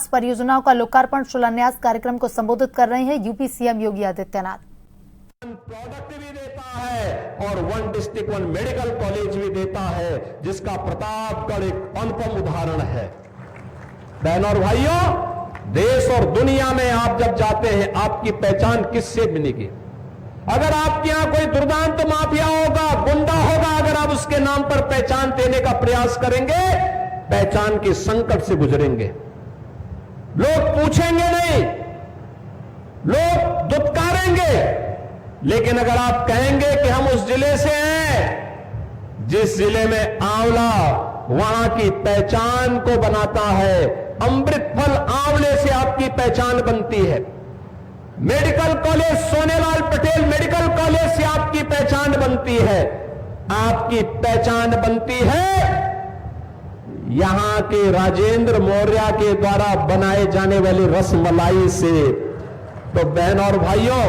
परियोजनाओं का लोकार्पण शिलान्यास कार्यक्रम को संबोधित कर रहे हैं UP CM Yogi Adityanath. Product भी देता है और 1 डिस्ट्रिक्ट 1 मेडिकल कॉलेज भी देता है, जिसका प्रतापगढ़ एक अनुपम उदाहरण है। बहनों और भाइयों, देश और दुनिया में आप जब जाते हैं, आपकी पहचान किससे बनेगी? अगर आपके यहां कोई दुर्दांत माफिया होगा, गुंडा होगा, अगर आप उसके नाम पर पहचान देने का प्रयास करेंगे, पहचान के संकट से गुजरेंगे। लोग पूछेंगे नहीं, लोग दुत्कारेंगे, लेकिन अगर आप कहेंगे कि हम उस जिले से हैं जिस जिले में आंवला वहां की पहचान को बनाता है, अमृत फल आंवले से आपकी पहचान बनती है, medical college Sonelal Patel medical college से आपकी पहचान बनती है, आपकी पहचान बनती है यहां के राजेंद्र मौर्य के द्वारा बनाए जाने वाली रसमलाई से। तो बहनों और भाइयों,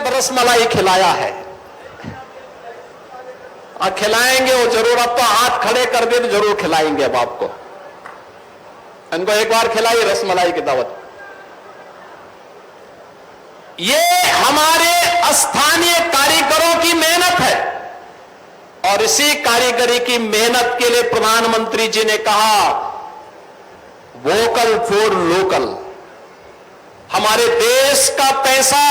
रसमलाई खिलाया है और खिलाएंगे वो जरूर। अब तो हाथ खड़े कर दे तो जरूर खिलाएंगे। अब आपको इनको एक बार खिलाई रसमलाई की दावत। ये हमारे स्थानीय कारीगरों की मेहनत है और इसी कारीगरी की मेहनत के लिए प्रधानमंत्री जी ने कहा वोकल फॉर लोकल। हमारे देश का पैसा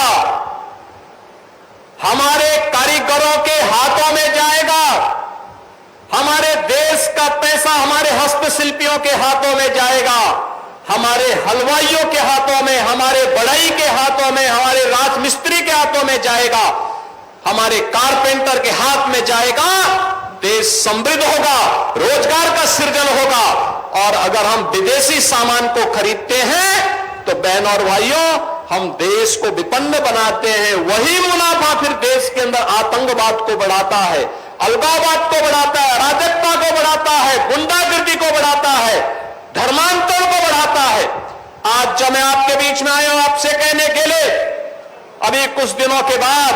हमारे कारीगरों के हाथों में जाएगा, हमारे देश का पैसा हमारे हस्तशिल्पियों के हाथों में जाएगा, हमारे हलवाइयों के हाथों में, हमारे बढ़ई के हाथों में, हमारे राजमिस्त्री के हाथों में जाएगा, हमारे कारपेंटर के हाथ में जाएगा। देश समृद्ध होगा, रोजगार का सृजन होगा। और अगर हम विदेशी सामान को खरीदते हैं तो बहनों और भाइयों, हम देश को विपन्न बनाते हैं। वही मुनाफा फिर देश के अंदर आतंकवाद को बढ़ाता है, अलगाववाद को बढ़ाता है, अराजकता को बढ़ाता है, गुंडागर्दी को बढ़ाता है, धर्मांतर को बढ़ाता है। आज जब मैं आपके बीच में आया हूं आपसे कहने के लिए, अभी कुछ दिनों के बाद,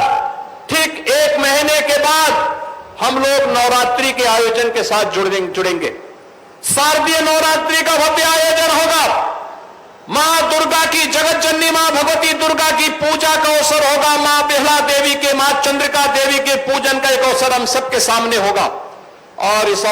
ठीक 1 महीने के बाद हम लोग नवरात्रि के आयोजन के साथ जुड़ेंगे। शारदीय नवरात्रि का भव्य आयोजन होगा। मां दुर्गा की, जगत जननी मां भगवती दुर्गा की पूजा का अवसर होगा। मां बेहला देवी के, मां चंद्रिका देवी के पूजन का एक अवसर हम सबके सामने होगा। और इस